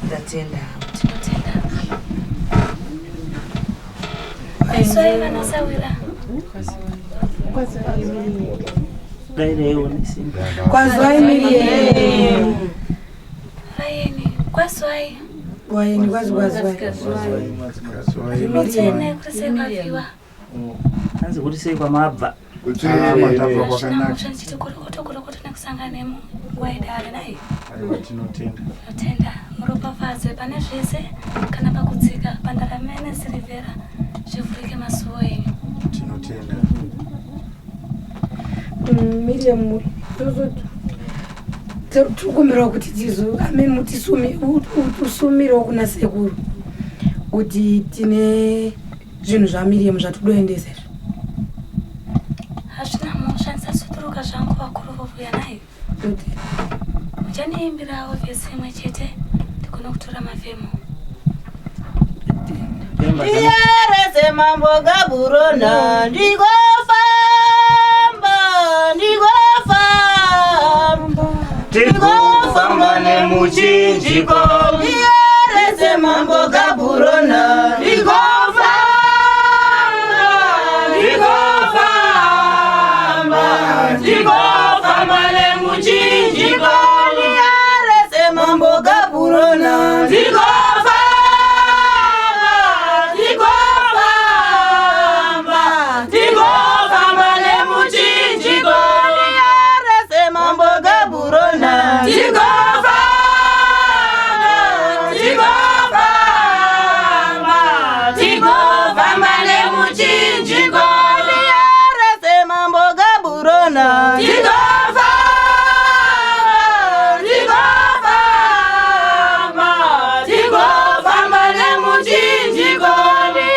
Ndatenda. Swai vana sawira. Kwazwai Miriam. Vayeni, kwazwai. Wayeni kwazwai. Mutene kusekaviwa. Anzi kuti sei kwamabva. Kutokorokota nekusanganemo waidare naye. Tinotenda muropafadze pane zvese kana pakudzika pandarama neSilivera zvivhurike masuwo enyu. Tinotenda. Miriam, tikumbirawo kuti utisumirawo kuna sekuru kuti tine zvinhu zvaMiriam zvatodoendesa. Hazvina mushandisa suturuka zvangu vakuru vovuya naye. Muchaniimbirawo vhesi imwe chete ndikona kutora mafemo. Iyerese mambo Gaburona ndigofamba nemuchinjiko. Iyerese mambo Gaburona ndigofamba nemuchinjiko. Iyerese mambo Gaburona ndigofamba nemuchinjiko. Iyerese mambo Gaburona ndigofamba nemuchinjiko. Iyerese mambo Gaburona ndigofamba nemuchinjiko.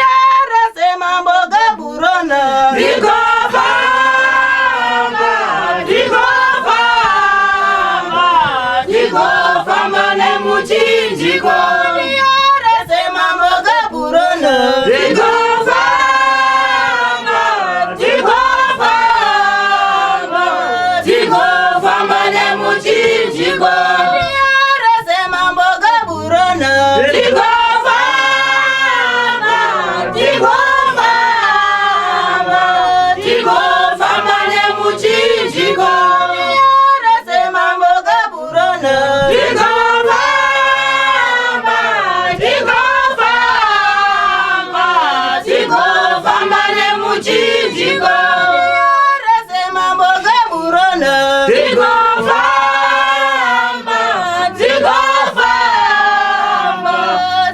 Iyerese mambo Gaburona ndigofamba nemuchinjiko. Iyerese mambo Gaburona ndigofamba nemuchinjiko. Iyerese mambo Gaburona ndigofamba nemuchinjiko. Iyerese mambo Gaburona ndigofamba nemuchinjiko. Iyerese mambo Gaburona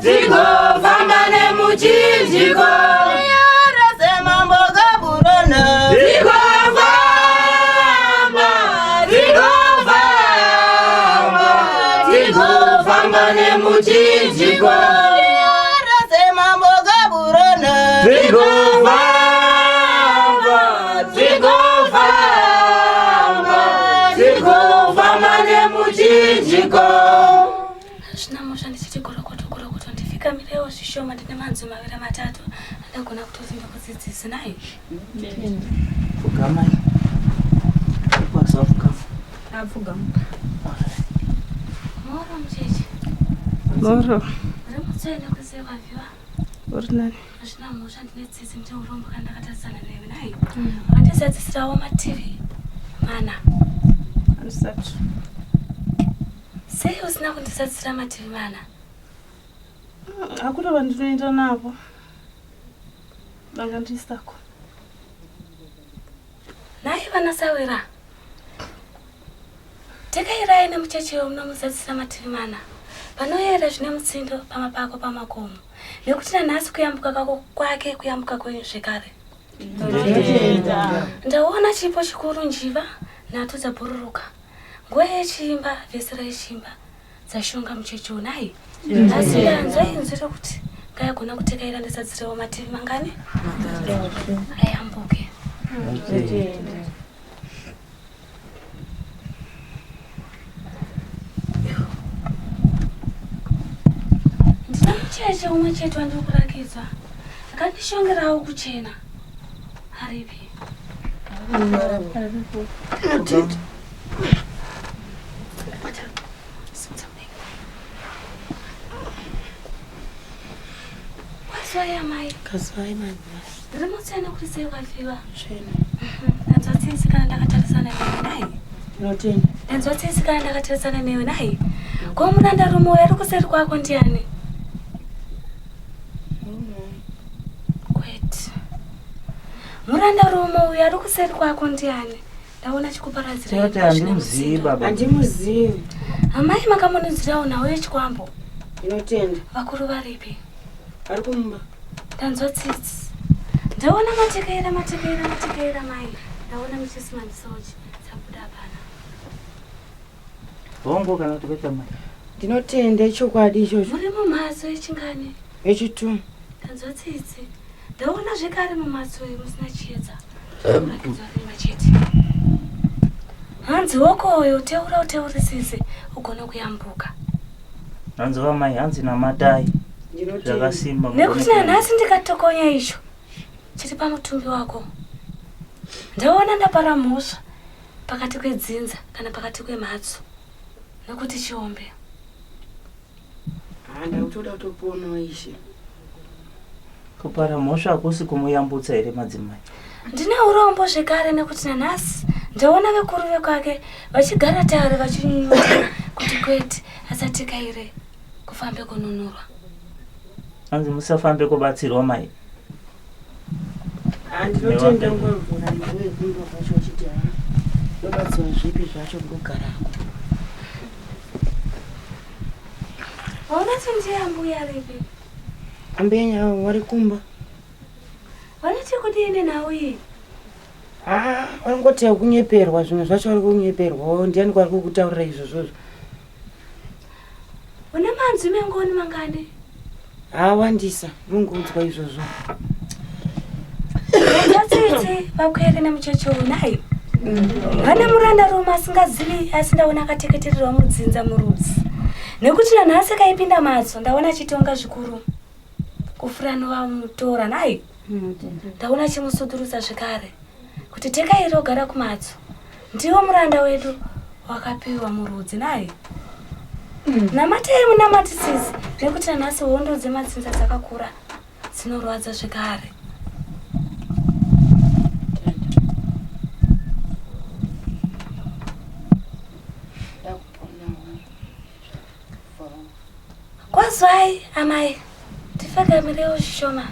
ndigofamba nemuchinjiko. Iyerese mambo Gaburona ndigofamba nemuchinjiko. Iyerese mambo Gaburona ndigofamba nemuchinjiko. Hazvina musha ndichitigorokoto ndifika mirewo zvishoma ndine manzwi maviri matatu ndagona kutozimba kudzidzisa naye. Fugamai. Kwasafugama. Afugama. Moro mucheche. Moro. Rimutsoenda kusekaviwa. Uri nani? Hazvina musha ndine tsitsi muteurombo kana ndakatarisana newe naye. Wandizadzisirawo mativi mana. Andisati. Sei usina kundizadzisira mativi mana? Hakuna vandinoenda navo. Danga ndisako. Naye vana sawira. Tekairai nemuchechewo munomuzadzisira mativi mana. Panoyera zvine mutsindo pamapako pamakomo. Nekuti nanhasi kuyambuka kako kwake kuyambuka kwenyu zvekare. Ndaona chipo chikuru njiva nato dzabhururuka. Nguva yechimba vhesi rechimba dzashonga muchechewo naye. Asi ndanzwa inzwi rokuti ngayagona kutekaira ndisadzirewo mativi mangani ayambuke. Ndina mucheche umwe chete wandiri kurakidzwa akandishongerawo kuchena. Haripi Kazwaya mai. Kazwai mani. Ndinotsene kuti sei kwafiwa. Zvene. Ndanzwatsitsi kana ndakatarisana naye. Ndinotenda. Ndanzwatsitsi kana ndakatarisana naye. Ko munandarume uyu ari kuseri kwako ndiani? Kwete. Munandarume uyu ari kuseri kwako ndiani? Ndaona chikuparadzira. Tata handimuzivi baba. Handimuzivi. Amai makamunidzirawo nawo yechikwambo. Ndinotenda. Vakuru varipi? Ari kumba. Ndanzwatsitsi. Ndaona matekaira mai. Ndaona muchisimanisochi. Sabuda pana. Hongo kana kupeta mai. Ndinotenda chokwadi ichocho. Muri mumhatso yechingani? Yechitu. Ndanzwatsitsi. Ndaona zvekare mumhatso uyu musina chiedza. Kurakidza rima chete. Hanzi wokoyo uteurisise ugona kuyambuka. Hanzi mai hanzi namatai. Zvakasimba. Nekuti nanhasi ndikatokonya icho chiri pamutumbi wako. Ndaona ndapara mhosva pakati kwedzinza kana pakati kwemhatso. Nekuti chiombe. Ndautoda kutoponawo ishe. Kupara mhosva hakusi kumuyambutsa here madzimai. Ndine urombo zvekare nekuti nanhasi ndaona vekuru vekwake vachigara tare vachinyunyuta kuti kwete asatikaire kufambe kununurwa. Hanzi musafambe kubatsirwa mai. Ndinotenda ngoruvura ndiwe kumba kwacho chiti ndobatsirwa zvipi zvacho kugarako. Waunati ndiye mbuya ripi? Ambenya wari kumba. Wanati kudini nauyi? Wangoteya kunyeperwa zvimwe zvacho wari kunyeperwa. Ndiani kwari kukutaurira izvozvo? Una manzwi mengoni mangani? Wandisa rungudzwa izvozvo. Ndanzwatsitsi vakwere nemucheche unayi. Vane murandarume asingazivi asi ndaona akateketererwa mudzinza murudzi. Nekuti nanhasi kaipinda mhatso ndaona chitonga zvikuru. Kufurano vamutora nayi. Ndaona chimusudurudza zvekare. Kuti tekairo gara kumhatso. Ndiwo muranda wedu wakapiwa murudzi nayi. Namatei munamatisisi nekuti nanhasi hondo dzemadzinza dzakakura dzinorwadza zvekare. Kwazwai amai, tifegamirewo zvishoma.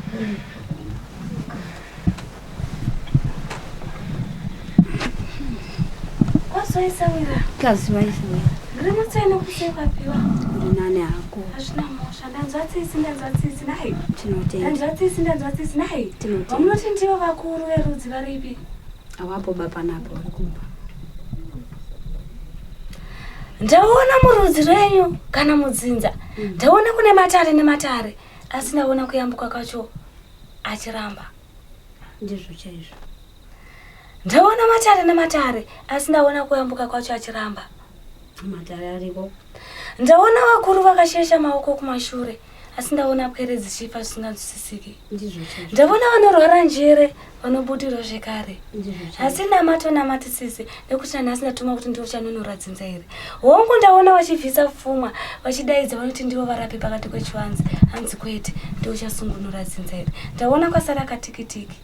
Kwazwai Sawira. Kazwai. Ndinotsene kusei kwapiwa. Ndinani hako. Hazvina mhosva. Ndanzwatsitsi nayi. Tinotenda. Ndanzwatsitsi nayi. Tinotenda. Vamunoti ndivo vakuru verudzi varipi? Awapo baba napo vari kumba. Ndaona murudzi rwenyu kana mudzinza. Ndaona kune matare nematare. Asi ndaona kuyambuka kwacho achiramba. Ndizvo chaizvo. Ndaona matare nematare. Asi ndaona kuyambuka kwacho achiramba. Matare ariko. Ndaona vakuru vakashesha maoko kumashure. Asi ndaona pwere dzichifa zvisinganzwisisiki. Ndizvo chaizvo. Ndaona vanorwara njere vanobudirwa zvekare. Ndizvo chaizvo. Asi namatisisi nekuti nanhasi ndatuma kuti ndivo chanunura dzinza iri. Hongu ndaona vachibvisa pfumwa vachidaidza vanoti ndivo varapi pakati kwechivanze. Hanzi kwete ndivo chasungunura dzinza iri. Ndaona kwasara katikitiki.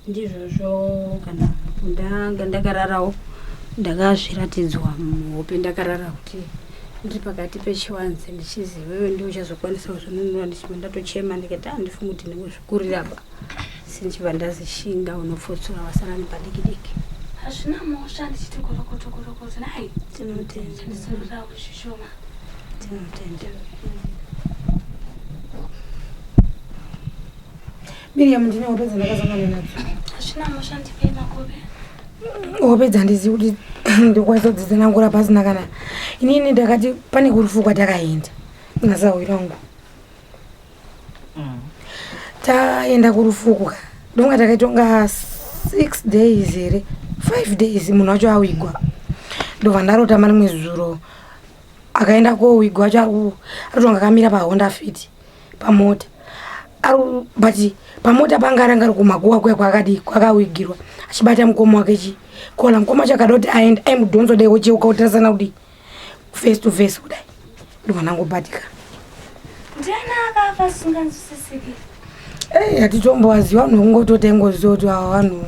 Ndizvozvo kana ndanga ndakararawo ndakazviratidzwa muhope ndakarara kuti ndiri pakati pechivanze ndichiziva wewe ndiwo uchazokwanisa kuzvinunura ndichibva ndatochema ndikati handifungi kuti ndingozvikurira ba sindichibva ndazishinga unopfutsura wasara nepadiki-diki. Hazvina mhosva ndichiti korokoto nayi. Tinotenda. Ndizorora zvishoma. Tinotenda. Miriam ndine hope dzandakasangana nadzo. Hazvina mhosva ndipei makope. Hope dzandizivi kuti ndikwanisa kudzitsanangura pasina kana. Inini ndakati pane kurufu kwatakaenda. Nasawira wangu. Taenda kurufuku. Ndonga takaitonga 6 days here. 5 days munhu wacho awigwa. Ndobva ndarotama rimwe zuro. Akaenda kowigwa wacho aritonga akamira paHonda Fit pamota. But pamota panga aranga kumakuwa kwakadi kwakawigirwa. Achibata mukoma wake kola mukoma chakada kuti aenda aimudhonzo dai wocheuka utasana kuti face to face kudai. Ndobva ndangobatika. Ndiani akafa zvisinganzwisisiki? Hatitombowaziwa nokungototengozwa kuti awa vanhu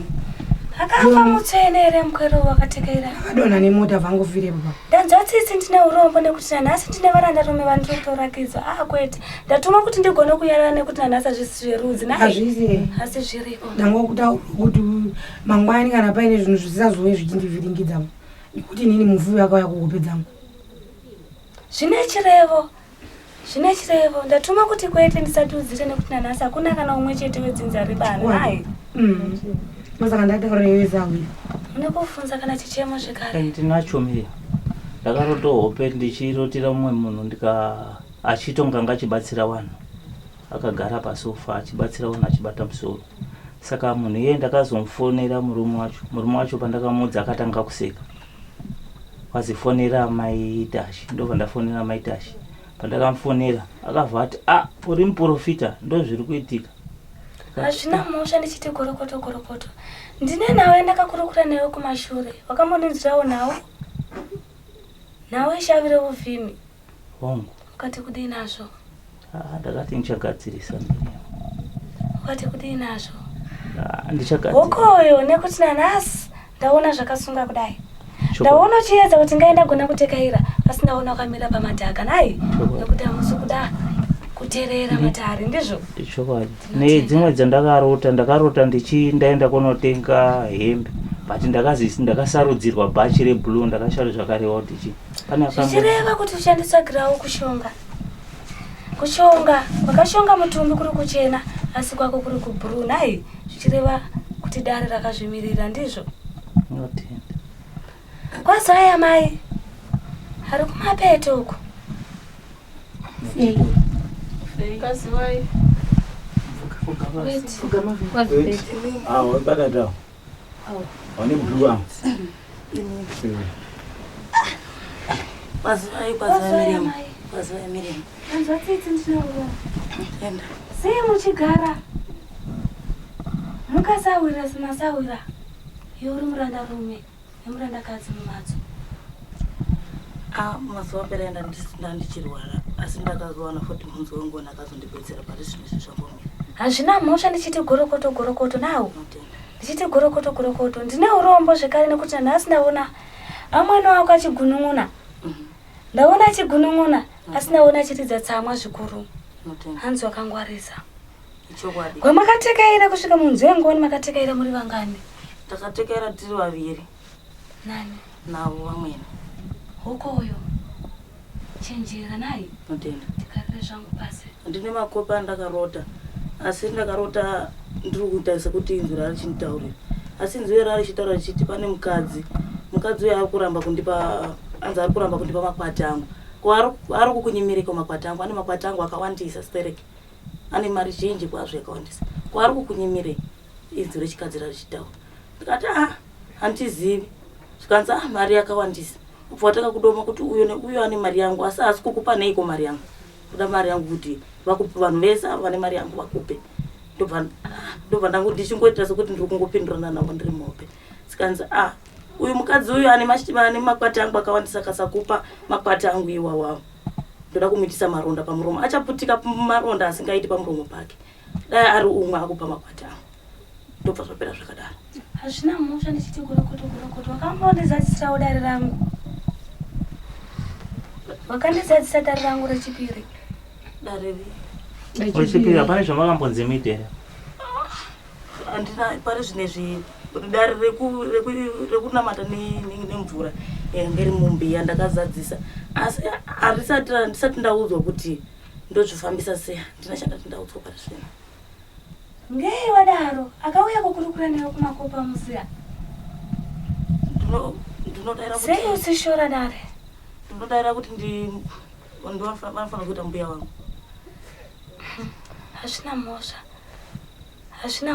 akafa mutsenere mukero wakatekaira akadonha nemota vangofire baba. Ndanzwa tsitsi ndine urombo nekuti nanhasi ndine varandarume vandotorakidza. Kwete ndatuma kuti ndigone kuyarana nekuti nanhasi hazvisi zverudzi Hazvisi asi zviripo. Ndangokutaura kuti mangwani kana paine zvinhu zvisazove zvichindivhiringidzamo nekuti inini muvuvi akauya kukupedzangu. Zvine chirevo ndatuma kuti kwete ndisatiudzire nekuti nanhasi hakuna kana umwe chete wedzinza ari bani hai. Masaka ndatauraiwezawira Unokufunza kana chichemo zvekare. Ndinacho miri ndakarotohope ndichirotira mumwe munhu achitonga ngachibatsira vanhu akagara pasofa achibatsira vanhu achibata musoro. Saka munhu iye ndakazomufonera murume wacho pandakamuudza akatanga kuseka. Wazifonera mai Tashi, ndobva ndafonera mai Tashi. Pandakamufonera akabva ati uri muprofita ndozviri kuitika. Hazvina mhosva ndichiti gorokoto. Ndine nawe ndakakurukura newe kumashure. Wakamboninzirawo nawo? Nawe shavire uvhimi. Hongu. Ukati kudii nazvo? Ndakati ndichagadzirisa mbiri. Ukati kudii nazvo? Ndichagadzirisa. Ukoyo nekuti nanhasi ndaona zvakasunga kudai. Ndaona uchiedza kuti ngaindagona kutekaira asi ndaona wakamira pamadhaka nai nekuti hamusi kuda kuteerera matari ndizvo. Chokwadi. Nedzimwe ndakarota ndaenda kunotenga hembe. But ndakasarudzirwa bhachi reblue ndakashara zvakarewa kuti zvichireva kuti ushandisa girawo kushonga wakashonga mutumbi kuri kuchena asi kwako kuri kublue nai zvichireva kuti dare rakazvimirira ndizvo. Kwazaya mai hari kumapeto uko. Kaziwai. Batata. Oni blue. Kwazaya Miriam. Anzwa tsitsi ndinouro. Sei muchigara mukasawira simasawira yori murandarume nemurandakadzi mumhatso. Mazuva apera ndichirwara asi ndakazowana futi munzi wangu akazondibetsera pari zvinhu zvambomira. Hazvina mhosva ndichiti gorokoto nawo. Ndichiti gorokoto ndine urombo zvekare nekuti nanhasi ndaona amwene wako achigunun'una. Ndaona achigunun'una asi ndaona achitidza tsamwa zvikuru. Hanzi wakangwarisa. Kwamakatekaira kusvika munzi wengoni makatekaira muri vangani? Takatekaira tiri vaviri. Nani? Navo vamwene. Ukoyo chenjera nai tikarire zvangu pasi. Ndine makopi andakarota asi ndakarota ndiri kuita sekuti inzwi rari richinditaurira asi inzwi iri rari richitaura richiti pane mukadzi uyo ari kuramba kundipa makwati angu ari kukunyimirika makwati angu. Ane makwati angu akawandisa stereke ane mari zhinji kwazvo yakawandisa kwaari kukunyimirei inzwi rechikadzi rari richitaura. Ndikati handizivi zvikanzi mari yakawandisa ubva takakudoma kuti uyo ane mari yangu asi hasi kukupa neiko mari yangu kuda mari yangu kuti vakupe vanhu vese vane mari yangu vakupe. Ndobva ndangu ndichingoita sekuti ndiri kungopindurana navo ndiri muhope. Sikanzi uyu mukadzi uyu ane makwati angu akawandisa kasakupa makwati angu iwawawo ndoda kumuitisa maronda pamuromo achaputika maronda asingaiti pamuromo pake dai ari umwe akupa makwati angu. Ndobva zvapera zvakadaro. Hazvina mhosva ndichiti gorokoto wakambondizadzisirawo dare rangu. Wakandizadzisa dare rangu rechipiri. Dare rechipiri hapana zvamakambonzimitera? Handina pari zvinezvi dare rekunamata nemvura ngeri mumbiya ndakazadzisa asi ndisati ndaudzwa kuti ndozvifambisa sei. Ndina chandati ndaudzwa pari zvino. Ngei wadaro akauya kukurukura newe kumakopa muziya? Ndinodaira kuti sei usishora dare? Ndinodaira kuti vanofanira kuita mbuya wangu. Hazvina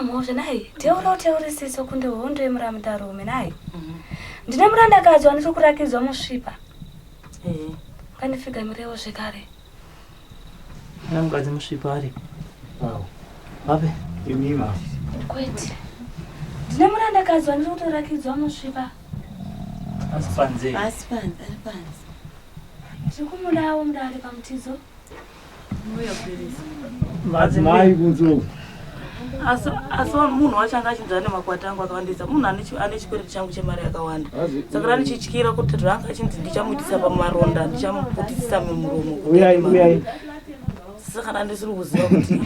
mhosva nai teurisisa kunde hondo yemuramudarume nai. Ndine murandakadzi waniri kurakidzwa musvipa. Kandifigamirewo zvekare. Ane mukadzi musvipa ari? Vape? Imima. Kwete. Ndine murandakadzi waniri kutorakidzwa musvipa. Asi panze? Asi panze. Ndiri kumudawo mudare pamutizo. Madzimai kunzo. asi munhu wacho anga achinzira nemakwati angu akawandisa munhu ane chikwereti changu chemari yakawanda saka ranichityira kuti ranga achinzi ndichamuitisa pamaronda ndichamuputisisa mumuromo uyai saka randisiri kuziva kuti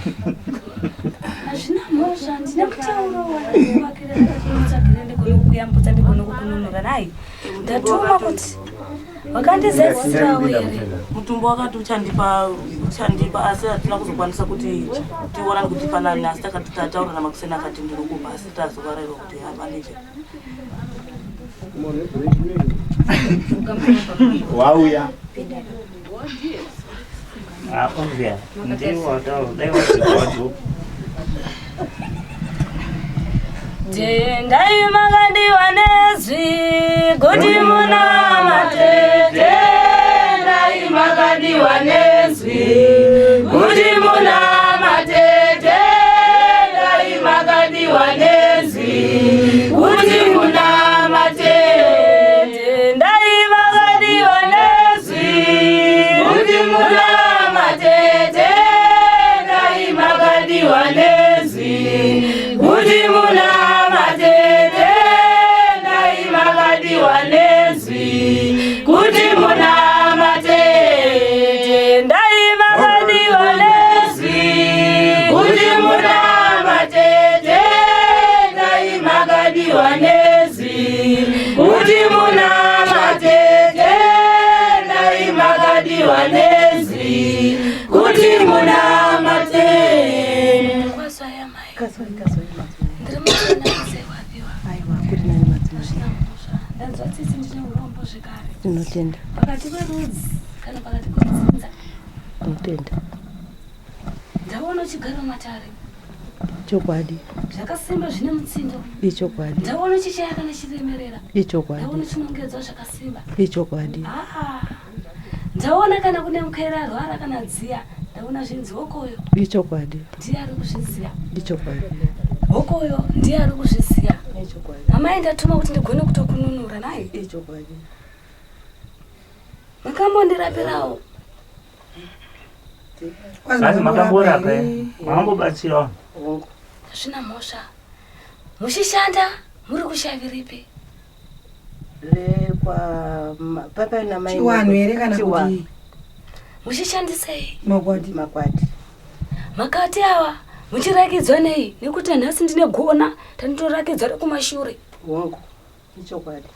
hazvina mhosva ndine kutaurawaakiraatsvagire ndigone kukuyambutsa ndigone kukununura nai ndatuma kuti wakandizadzisirawo here mutumbo wakati uchandipa asi hatina kuzokwanisa kuti tiona kuti panani asi takati tataura namakuseni akati ndinokupa asi tazovaraiwa kuti hapanije wauya ovya ndiwo daiwasikwatu tendai makandiwa nezvi kuti muna matete Tendai makandiwa nezvi kuti muna matete Tendai makandiwa nezvi kuti muna matete tendai makandiwa nezvi kuti muna matete Tendai makandiwa nezvi kuti muna matete Tendai makandiwa nezvi kuti muna matete tendai makandiwa nezvi kuti muna matete Tendai makandiwa nezvi kuti muna matete Tendai makandiwa nezvi kuti muna matete kwaswaya mai Kaswai. ndiri munasewapiwa Aiwa, kuti nani madzimai. hazvina mhosva ndanzwa tsitsi ndine urombo zvekare Tinotenda. pakati perudzi kana pakati kwedzinza Tinotenda. ndaona uchigara matare Chokwadi. zvakasimba zvine mutsindo Ichokwadi. ndaona chichaya kana chiremerera ndaona Ichokwadi. chinongedzwa zvakasimba Ichokwadi. ndaona kana kune mukaira arwara kana dziya ndaona zvinzi hokoyo Ichokwadi. ndiye ari kuzviziya Ichokwadi. hokoyo ndiye ari kuzviziya Ichokwadi. amai ndatuma kuti ndigone kutokununura naye Ichokwadi. makambondirapirawo asi makamborapa makambobatsirawo hazvina mhosva muchishanda muri kushaviripi Papa na mai. chiwanhu here kana Chiwanhu. kuti muchishandisei makwati Makwati. makati ava muchirakidzwa nei nekuti nhasi ndine gona tanditorakidzwa rekumashure Hongu. Ichokwadi.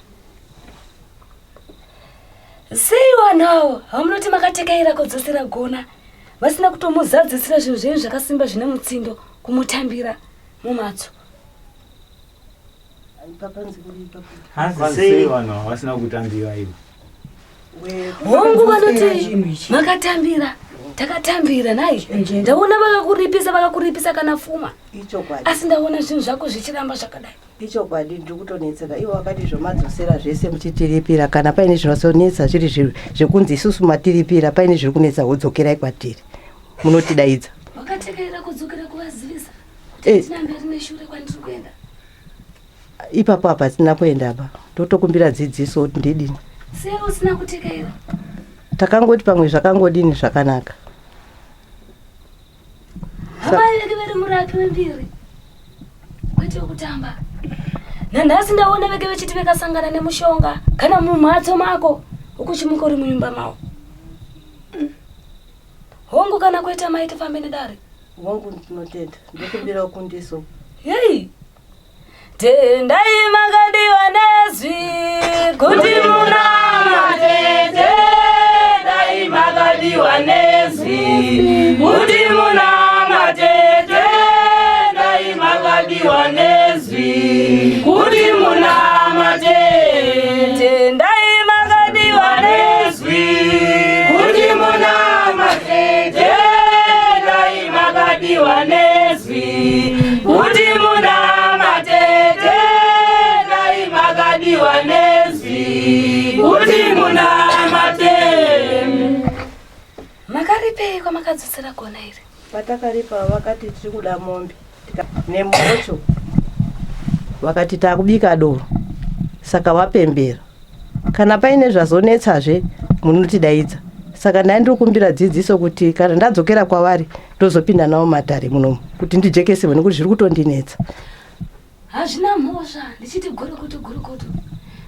siiwa nawo hamunoti makatekaira kudzosera gona vasina kutomuzadzisira zvinhu zvenyu zvakasimba zvine mutsindo kumutambira mumatso Papa nzikuri papa. hazi sei vanhu vasina kutambiwa ivo hongu vanoti chinhu ichi makatambira takatambira nai ndaona vakakuripisa kana pfuma Ichokwadi. asi ndaona zvinhu zvako zvichiramba zvakadai Ichokwadi ndiri kutonetseka. Ivo vakati zvomadzosera zvese muchitiripira kana paine zvinosonetsa zviri zvekunzi isusu matiripira paine zviri kunetsa wodzokerai kwatiri. Munotidaidza. wakatekaira kudzokera kuvazivisa Eh. kuti tina mberi neshure kwandiri kuenda Ipapo apa tina kuenda pa. Totokumbira dzidziso kuti ndidini. sei usina kutekaira Takangoti pamwe zvakangodini zvakanaka. amai veke vari murapi wembiri kwete wekutamba nanhasi ndaona veke vechiti vekasangana nemushonga kana mumhatso mako ukuchimuka uri munyumba mavo hongu kana kuita mai tifambe nedare Hongu ndinotenda. Ndikumbira kundiso. yei tendai makandiwa nezvi kuti muna matete Tendai makandiwa nezvi kuti muna matete Tendai makandiwa nezvi kuti muna matete tendai makandiwa nezvi kuti muna matete Tendai makandiwa nezvi kuti muna matete Tendai makandiwa nezvi kuti muna matete makaripei kwamakadzosera gona iri Patakaripa vakati tiri kuda mombe. Nemocho. Vakati takubika doro. Saka vapembera. Kana paine zvazonetsazve munotidaidza. saka naye ndiri kumbira dzidziso kuti kana ndadzokera kwavari ndozopinda nawo matare munomu kuti ndijekesewe nekuti zviri kutondinetsa. Hazvina mhosva ndichiti gorokoto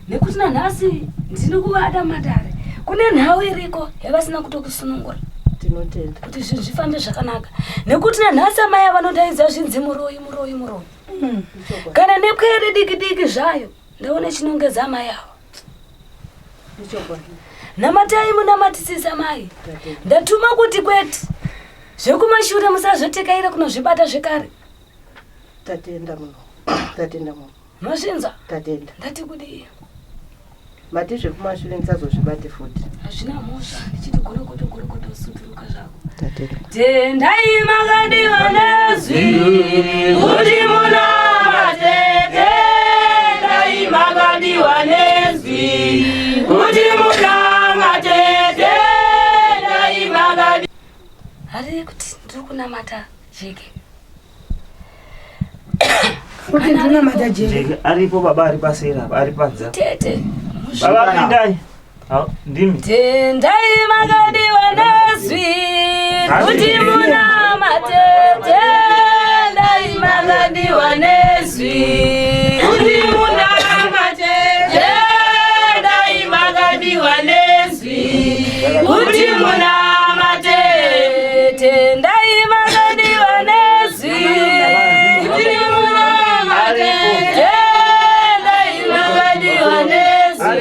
nekuti nanhasi ndini kuvada matare. Kune nhau iriko yavasina kutokusunungura. Tinotenda kuti zvinhu zvifambe zvakanaka nekuti nanhasi amai vanodaidza zvinzi muroyi. Kana nepwere diki zvayo ndaone chinongedza amai avo. Namatai munamatisisa mai. Ndatuma kuti kwete zvekumashure musazotekaira kunozvibata zvekare. Tatenda muno. Mazvinza? Tatenda. Ndati kudii? Mati zvekumashure musazozvibate futi. Hazvina mhosva ndichiti gorokoto suturuka zvako. Tatenda. Tendai makadiwa nezwi kuti munamate. Tendai makadiwa nezwi kuti munamate. Tendai makadiwa. Hari kuti ndiri kunamata jeke. Kuti ndinamata jeke. Aripo baba ari pasera ari padza. Tete. Baba pindai. Ndimi. Tendai makadiwa nezwi kuti munamate. Tendai makadiwa nezwi kuti munamate. Tendai makadiwa nezwi kuti munamate. Tendai makadiwa nezwi kuti munamate. Tendai makadiwa nezwi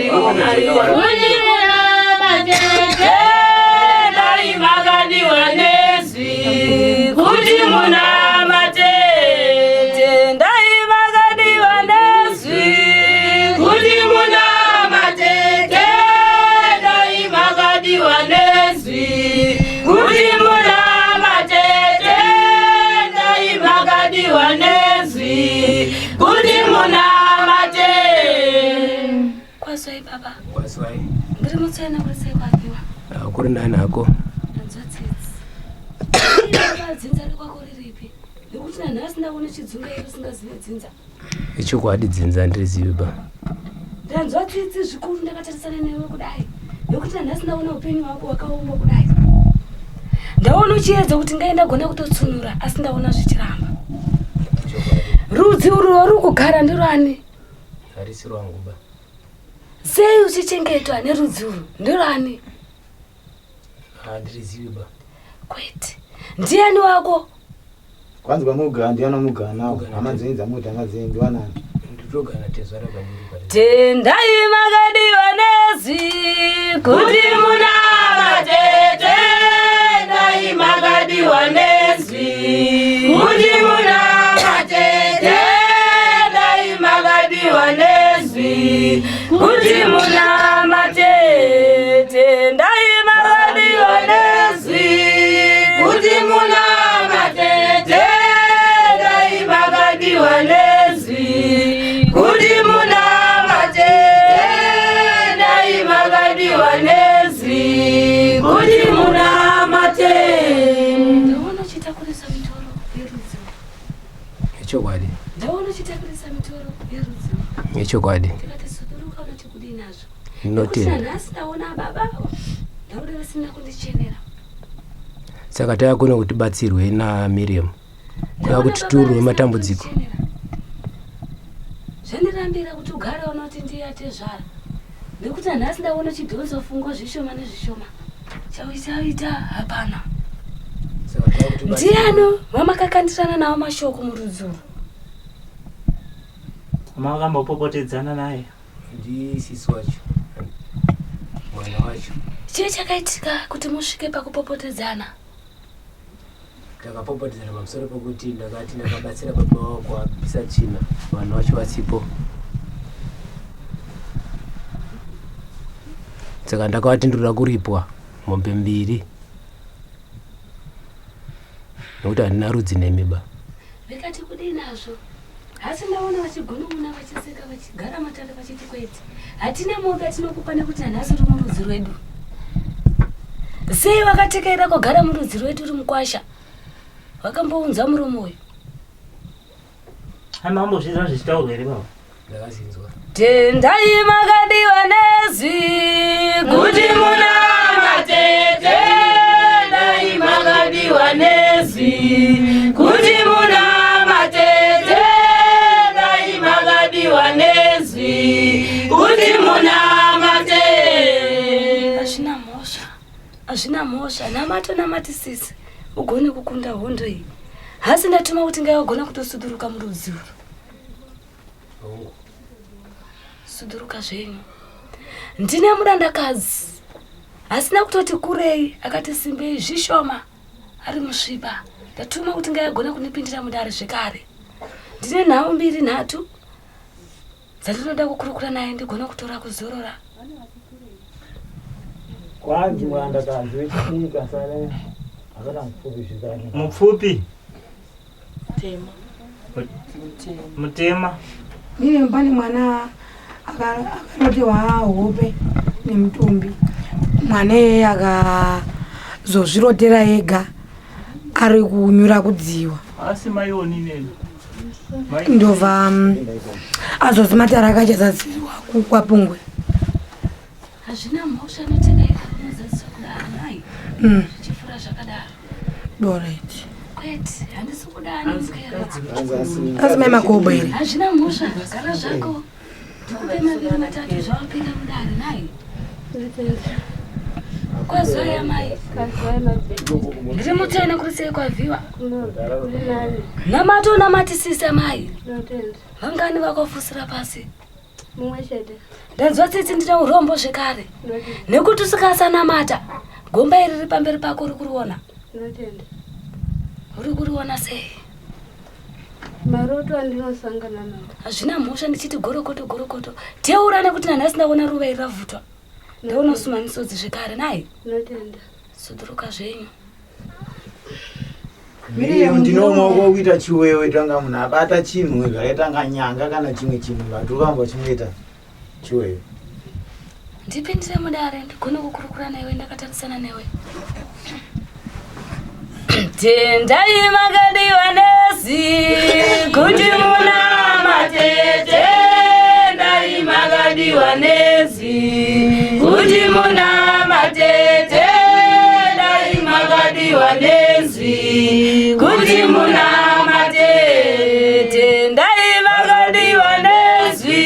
kuti munamate. Tendai makadiwa nezwi kuti munamate. Tendai makadiwa nezwi kuti munamate. Tendai makadiwa nezwi kuti munamate. Tendai makadiwa nezwi kuti munamate. Kwaswai baba. Kwaswai. Ndiri mutsena kurisai kwakiwa. Kuri nani hako? Nzvatsitsi. Baba dzinza rikwako riripi? Nekuti nanhasi ndaona chidzunga iro singazive dzinza. Ichokwadi dzinza ndirizive ba. Ndanzwa tsitsi zvikuru ndakatarisana newe kudai. Nekuti nanhasi ndaona upenyu hwako hwakaoma kudai. Ndaona uchiedza kuti ngaenda gona kutotsunura asi ndaona zvichiramba. Rudzi urwo ruri kugara ndirani? Harisi rwangu ba. Sei uchichengetwa nerudzi urwu ndirani? Handirizive ba. Kwete. Ndiani wako? Kwanza mugana ndiana mugana amadzenza muti amadzenza wanani. Nditogana tezvara kwandiri pari. Tendai makadiwa nezwi kuti munamate. Tendai makadiwa nezwi kuti munamate. Tendai makadiwa nezwi kuti munamate. Tendai makadiwa nezwi kuti munamate. Tendai makadiwa nezwi kuti munamate. Tendai makadiwa nezwi kuti munamate. Ndaona chitakurisa mitoro yerudzi. Ichokwadi. Ndaona chitakurisa mitoro yerudzi. Ichokwadi. Tikati suduruka unati kudii nazvo. Notenda. Nhasi ndaona baba. Ndaona vasina kundichenera. Saka takona kuti batsirwe na Miriam. Kwa kuti turwe matambudziko. Zvandirambira kuti ugare unoti ndiyate zvara. Nekuti nhasi ndaona chidhonzo fungo zvishoma nezvishoma. Chauchaita hapana. Ndiano wamakakandirana nawo mashoko murudzuro. Makambopopotedzana naye. Ndisisi wacho. Mwana wacho. Chii chakaitika kuti musvike pakupopotedzana? Takapopotedzana pamusoro pokuti ndakati ndakabatsira baba wako apisa tsvina vanhu vacho vasipo. Saka ndakavati ndinoda kuripwa mombe 2 nokuti handina rudzi nemiba. Vikati kudii nazvo? Asi ndaona vachigunun'una vachiseka vachigara matare vachiti kwete. Hatina mombe atinokupa nekuti hanhasi uri murudzi rwedu. Sei vakatekerera kugara murudzi rwedu uri mukwasha? Vakambounza muromo uyu. Hamambozvizva zvichitaurwa here baba? Ndakazinzwa. Tendai makadiwa nezwi kuti munamate. nezvi kuti muna matete dai makadiwa nezvi kuti muna matete. Hazvina mhosva namatisisi ugone kukunda hondo iyi. Hasi ndatuma kuti ngayagona kutosuduruka murudzivo. Suduruka zvenyu. Ndine mudandakazi asina kutoti kurei akati simbei zvishoma ari musviba. Ndatuma kuti ngayagona kunipindira mudare zvekare. Ndine nhau 2-3 dzandinoda kukurukura naye ndigona kutora kuzorora. Kwanji mudandakazi wechifika sare akana mupfupi zvikani. Mupfupi Mutema. Mimi mbani mwana akarotewa hope nemutumbi. Mwana yeye akazozvirotera ega ari kunyura kudziwa. Asi maioni neni. Ndova azozimatara akachazadziwa kwapungwe. Hazvina mhosva notekaira unozadzisa kudaro nai. Chifura zvakadaro. Doreti. Kwete, handisi kudani mukera. Azimai makobo here. Hazvina mhosva, gara zvako. Ndikupe 2-3 zvawapinda mudare nai. Kwazwaya mai. Ndiri mutsaina kurisei kwavhiwa. Namato namatisisa mai. Vangani vakafusira pasi. Ndanzwa tsitsi ndine urombo zvekare. Nekuti usikasanamata gomba iri riri pamberi pako uri kuriona. Uri kuriona sei? Maroto andinosangana nawo. Hazvina mhosva ndichiti gorokoto. Teura nekuti nanhasi ndaona ruva iri ravhutwa. Ndaona sumanisodzi zvekare nai. Suduruka zvenyu. Miriam ndinomaoko kuita chiwewe tanga munhu abata chinhu zvakaitanga nyanga kana chimwe chinhu vatukamba chinoita chiwewe. Ndipindire mudare ndigone kukurukura newe ndakatarisana newe. Tendai makadiwa nezvi kuti muna matete dai makadiwa nezvi kuti muna matete dai makadiwa nezvi kuti muna matete dai makadiwa nezvi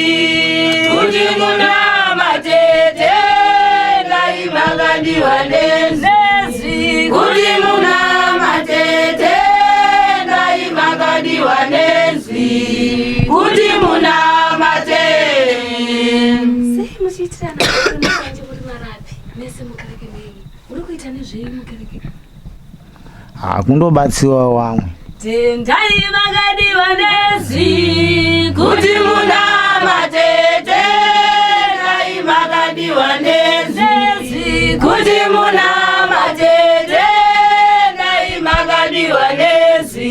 kuti muna matete dai makadiwa nezvi kuti muna matete dai makadiwa nezvi kuti muna matete. Sei muchiitirana kuti muri marapi mese mukereke menyu. Uri kuita nezvei mukereke? Kundobatsiwa wamwe. Tendai makadiwa nezvi kuti muna matete dai makadiwa nezvi kuti muna matete dai makadiwa nezvi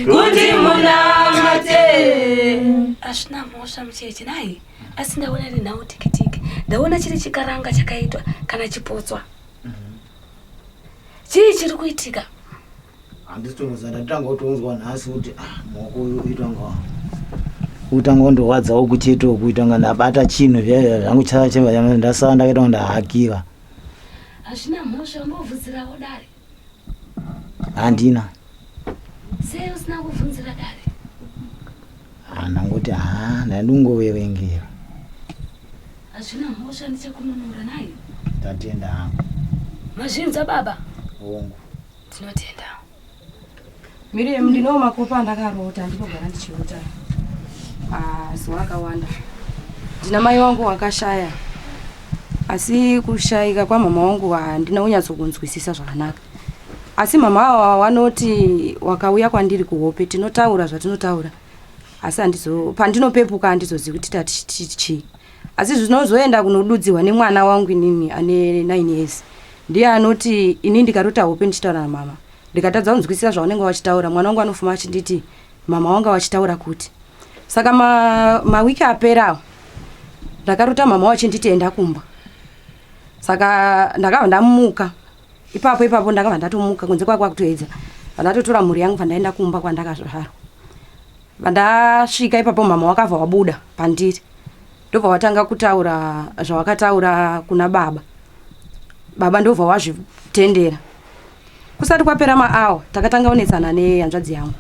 kuti muna matete. Hazvina mhosva mucheche nai. Asi ndaona rinhau tikitiki. Ndaona chiri chikaranga chakaitwa kana chipotswa. Chii chiri kuitika? Handisitongoza ndatanga kutonzwa nhasi kuti maoko uitanga utanga ndorwadzawo kucheto kuitanga ndabata chinhu zvangu chava ndasara ndakaita kuti ndahakira. Hazvina mhosva umbobvunzirawo dare. Handina. Sei usina kubvunzira dare? Ndangoti ndandingoverengera. Hazvina mhosva ndichakununura nayo. Ndatenda hangu. Mazvinza baba? Hongu. Tinotenda. Miriam ndino makopa ndakarota ndinogara ndichirota. Zuva akawanda. Ndina mai wangu wakashaya. Asi kushayika kwamama wangu handina kunyatsokunzwisisa zvakanaka. Asi mama ava vanoti wakauya kwandiri kuhope tinotaura zvatinotaura. Asi pandinopepuka handizozivi kuti tatichi. Asi zvinozoenda kunodudziwa nemwana wangu inini ane 9 years. Ndiye anoti ini ndikarota hope ndichitaura namama. Ndikatadza kunzwisisa zvaunenge wachitaura mwana wangu anofuma achinditi mama wanga wachitaura kuti. Saka mawiki aperawo ndakarota mama wachinditi enda kumba. Saka ndakava ndamuka. Ipapo ndakava ndatomuka kunze kwakwa kutoedza. Ndatotora mhuri yangu pandaenda kumba kwandakazvara. Vandasvika ipapo mama wakabva wabuda pandiri. Ndobva watanga kutaura zvawakataura kuna baba. Baba ndobva wazvitendera. kusati kwapera maawa takatanga onetsana nehanzvadzi yangu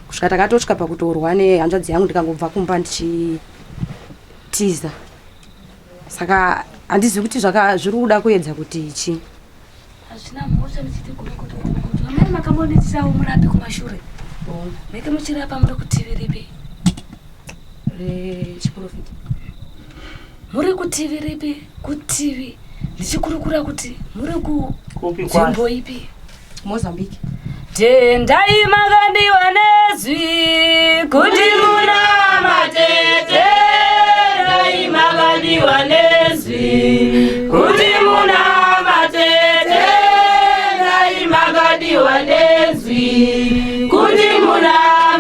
kusvika takatosvika pakutorwa nehanzvadzi yangu ndikangobva kumba ndichitiza. Saka handizivi kuti zviri kuda kuedza kuti chi. Hazvina mhosva ndichiti gorokoto. Amai makambonetisawo murapi kumashure. Meke muchirapa muri kutivi ripi? Rechiprofita. Muri kutivi ripi? Kutivi. Ndichikurukura kuti muri kunzvimbo ipi? Mozambique. Tendai makandiwa nezwi kuti muna matete. Tendai makandiwa nezwi kuti muna matete. Tendai makandiwa nezwi kuti muna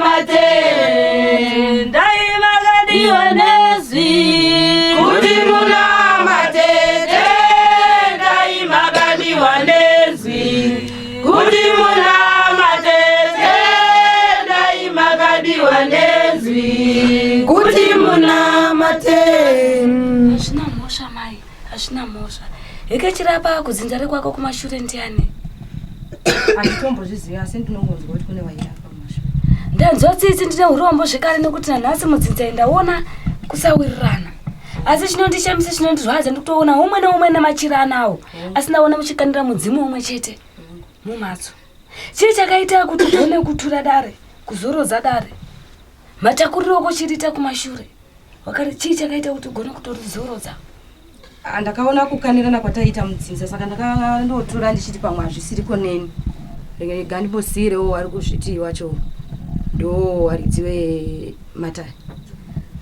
matete. Tendai makandiwa nezwi kuti muna matete. Tendai makandiwa nezwi kuti muna matete. Tendai makandiwa nezwi kuti muna matete. Hazvina mhosva mai, hazvina mhosva. Ikechirapa kudzinza kwako kumashure ndiani? Handitombozviziva asi ndinongonzwa kuti kune vairapa kumashure. Ndanzwa tsitsi ndine urombo zvekare nekuti nanhasi mudzinza endaona kusawirirana. Asi chinondishamisa chinondirwadza ndikutoona umwe neumwe nemachira anawo. Asi ndaona muchikanira mudzimu umwe chete mumhatso. Chii chakaita kuti ugone kutura dare, kuzorodza dare? Matakuriro okuchirita kumashure. Wakati chii chakaita kuti ugone kutorizorodza? Ndakaona kukanirana kwataita mudzinza saka ndakandotora ndichiti pamwe hazvisiriko neni. Rega ndimbosiyirewo ari kuzviti wacho ndo waridziwe Matari.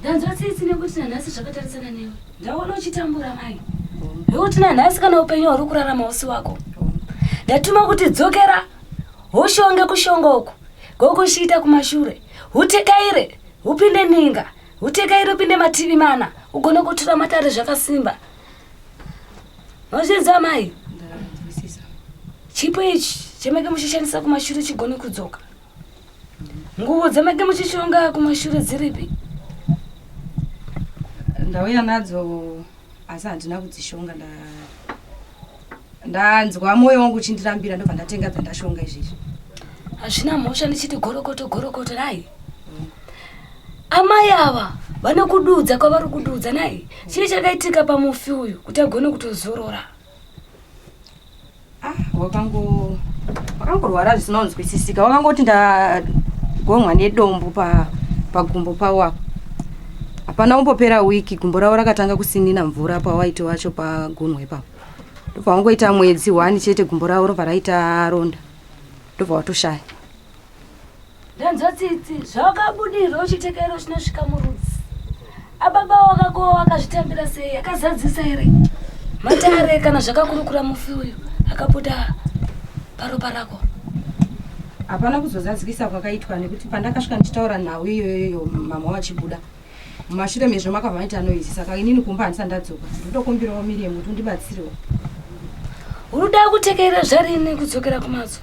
Ndanzwa tsitsi nekuti nanhasi zvakatarisana newe. Ndaona uchitambura mai. Nekuti nanhasi kana upenyu huri kurarama usi wako. Ndatuma kuti dzokera ushonge kushonga uku gokushita kumashure utekaire upinde ninga utekaire upinde mativi mana ugone kutura Matari zvakasimba. Nozvinzwa mai? Chipo ichi chemeke muchishandisa kumashure chigone kudzoka. Nguvo dzemeke muchishonga kumashure dziripi? Ndauya nadzo asi handina kudzishonga. Ndanzwa mwoyo wangu uchindirambira ndobva ndatenga dzandashonga izvizvi. Hazvina mhosva ndichiti gorokoto nai. Amai ava vane kududza kwavari kududza nai. Chii chakaitika pamufi uyu kuti agone kutozorora? Wakangorwara zvisinonzwisisika. Wakangoti ndagomwa nedombo pagumbo pawo apo. Hapana umbopera wiki gumbo ravo rakatanga kusinina mvura pawaiti wacho pagunwe ipapo. Ndobva wangoita mwedzi 1 chete gumbo ravo robva raita ronda. Ndobva watoshaya. Ndanzwa tsitsi zvawakabudira uchitekaira chinosvika murudzi. Ababa wakako wakazvitambira sei? Akazadzisa here? Matare kana zvakakurukura mufi uyu akapota paropa rako? Hapana kuzozadzikisa kwakaitwa nekuti pandakasvika ndichitaura nawo iyoyo mama wachibuda. Mumashure mezvo makabva maita noizi saka inini kumba handisati ndadzoka. Ndotokumbirawo Miriam kuti undibatsirewo. Unoda kutekeira zvarini kudzokera kumhatso?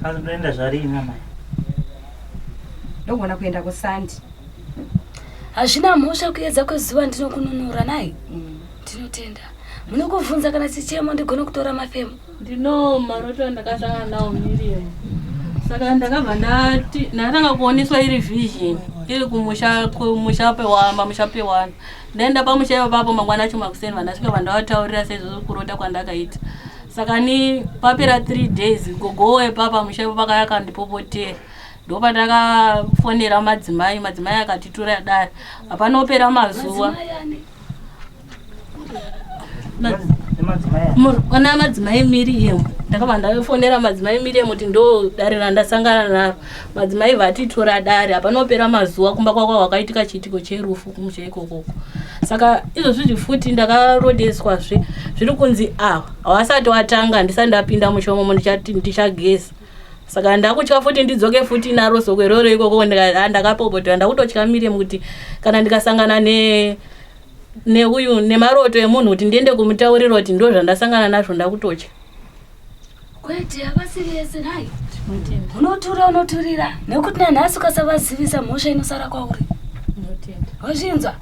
Asi ndoenda zvarini mai? Ndogona kuenda kuSandi. Hazvina mhosva kuedza kwezuva ndinokununura nai. Ndinotenda. Munokuvhunza kana chichemo ndigone kutora mafemo? Ndino maroto ndakasangana nawo Miriam. Saka ndakabva ndatanga kuoneswa iri vision iri kumusha pewana. Ndaenda pamusha ipapo mangwana acho makuseni vandasvika vandavataurira sezvo kurota kwandakaita. Saka ni papera 3 days gogowe papa musha ipapo pakayakandipopotera. Ndopa ndakafonera madzimai akatitura dare. Hapana opera mazuva. Ona madzimai Miriam. Ndakabva ndafonera madzimai Miriam kuti ndo dare randasangana naro. Madzimai vatitora dare. Hapana opera mazuva kumba kwakwa wakaitika chiitiko cherufu kumusha ikoko. Saka izvozvi futi ndakarodeswazve zviri kunzi hawasati watanga ndisati ndapinda mushomo ndichageza. Saka ndakutya futi ndidzoke futi naro sokweroro ikoko ndakapopotera ndakutotya Miriam kuti kana ndikasangana neuyu nemaroto emunhu kuti ndiende kumutaurira kuti ndo zvandasangana nazvo ndakutotya. Kwete havasiri yese nai. Unoturira nekuti nanhasi ukasavazivisa mhosva inosara kwauri. Wazvinzwa?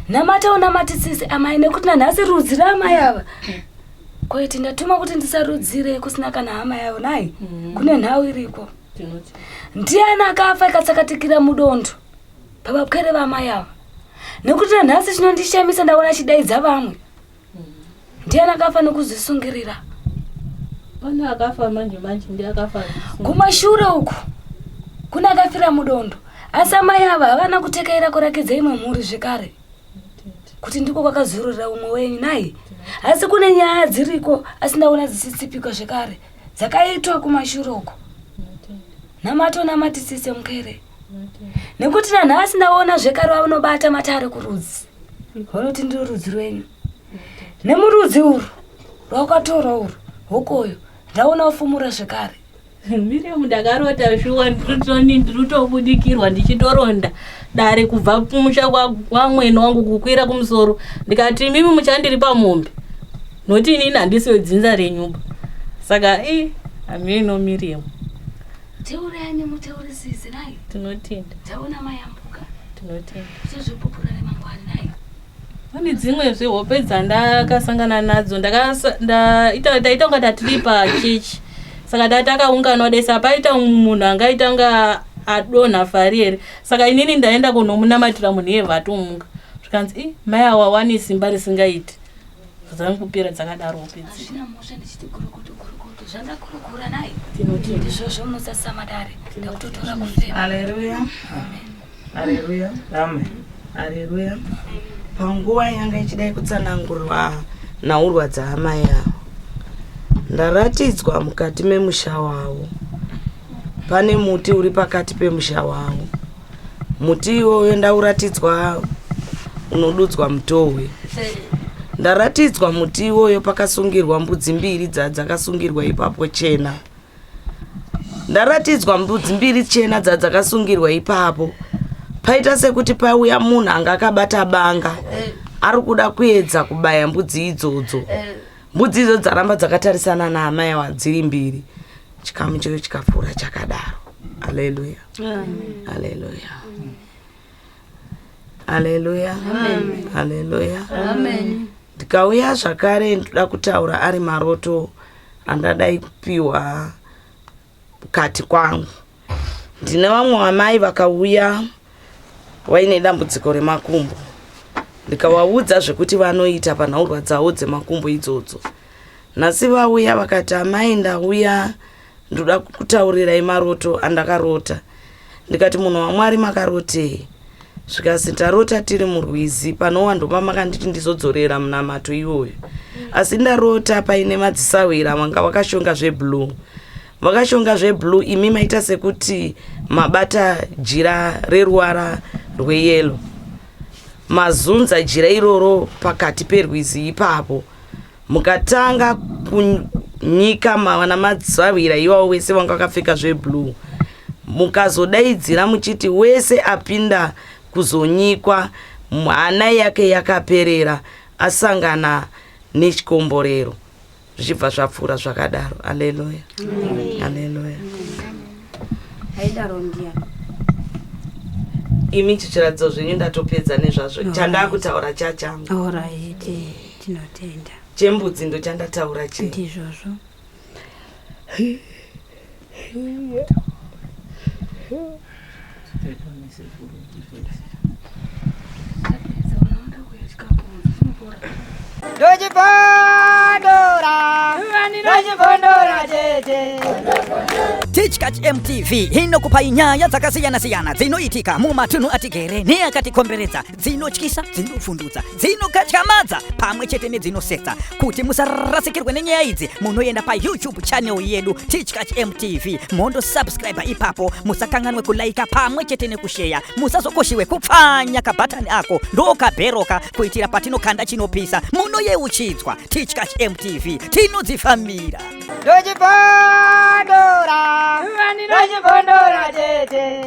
Namata unamatisisi amai nekuti nanhasi rudzi ramai ava Kwete ndatuma kuti ndisarudzire kusina kana hama yavo nai. Kune nhau iriko. Ndiana akafa ikatsakatikira mudondo. Baba bwere vamai ava. Nekuti nhasi chinondishamisa ndaona chidaidza vamwe. Ndiana akafa nekuzvisungirira. Pana akafa manje ndiye akafa. Kumashure uku kuna akafira mudondo. Asi amai ava havana kutekeira kurakidza imwe mhuri zvekare. Kuti ndiko kwakazurura umwe wenyu nai. Asi kune nyaya dziriko asi ndaona dzisitsipika zvekare. Dzakaitwa kumashure uku. Namato namatisise mukere. Nekuti nanhasi ndaona zvekare vanobata matare kurudzi. Vanoti ndiro rudzi rwenyu. Nemurudzi uru rwakatorwa uru hokoyo ndaona ufumura zvekare. Miriam ndakarota shuwa ndirutobudikirwa ndichitoronda dare kubva kumusha kwamwene wangu kukwira kumusoro ndikati mimi muchandiri pamombe noti inini handisiwe dzinza renyumba saka amino Miriam Teurani muteurisisi nai. Tinotenda. Taona mayambuka. Tinotenda. Tizvipupura remangwani nai. Pane dzimwe zvehope dzandakasangana nadzo ndaita kunga tatiri pachechi saka tatakaunganwa desa paita munhu angaitanga adonha fari here saka inini ndaenda kunomunamatira munhu yevatomunga zvikanzi mai awa wani simba risingaiti dzangupera dzakadaro hope idzi. Hazvina mhosva ndichiti gurukutu zvandakurukura nai. Tinotenda. Izvozvo musasamadare ndakutotora kufema. Haleluya. Haleluya. Amen. Haleluya. Panguva yanga ichidai kutsanangurwa nhaurwa dzahama yavo ndaratidzwa mukati memusha wavo pane muti uri pakati pemusha wavo. Muti iwoyo ndauratidzwa unodudzwa mutohwe. Ndaratidzwa muti iwoyo pakasungirwa mbudzi mbiri dzakasungirwa ipapo chena. Ndaratidzwa mbudzi mbiri chena dzakasungirwa ipapo. Paita sekuti pauya munhu anga akabata banga ari kuda kuedza kubaya mbudzi idzodzo. Mbudzi idzo dzaramba dzakatarisana nahama yavo dziri mbiri. Chikamu ichocho chikapfuura chakadaro. Haleluya. Haleluya. Haleluya. Haleluya. Ndikauya zvakare ndoda kutaura ari maroto andadai kupiwa mukati kwangu. Ndine vamwe vamai vakauya vaine dambudziko remakumbo. Ndikavaudza zvekuti vanoita panhaurwa dzavo dzemakumbo idzodzo. Nhasi vauya vakati amai ndauya ndoda kutaurirai maroto andakarota. Ndikati munhu waMwari makarotei? Zvikasi ndarota tiri murwizi panowandoma makanditi ndizodzorera munamato iwoyo. Asi ndarota paine madzisawira vanga vakashonga zveblue. Vakashonga zveblue imi maita sekuti mabata jira reruvara rweyelo. Mazunza jira iroro pakati perwizi ipapo. Mukatanga kunyika mavana madzisawira iwawo wese vanga vakapfeka zveblue. Mukazodaidzira muchiti wese apinda kuzonyikwa mwana yake yakaperera asangana nechikomborero. Zvichibva zvapfuura zvakadaro. Haleluya. Haleluya. Haidaro ndiani. Imi chichiradzo zvenyu ndatopedza nezvazvo. Chandakutaura chachangu. Alright. Tinotenda. Chembudzi ndo chandataura che. Ndizvozvo. Teachcatch MTV inokupa inyaya dzakasiyana-siyana dzinoitika mumatunhu atigere neakatikomberedza, dzinotyisa, dzinofundutsa, dzinokatyamadza pamwe chete nedzinosetsa. Kuti musarasikirwe nenyaya idzi munoenda paYouTube channel yedu Teachcatch MTV mondosubscribe ipapo. Musakanganwe kulaika pamwe chete nekusheya. Musazokoshiwe kupfanya kabhatani ako ndokabheroka kuitira patinokanda chinopisa munoyeuchidzwa. Teachcatch MTV tinodzifamira. Dojibondora, tete.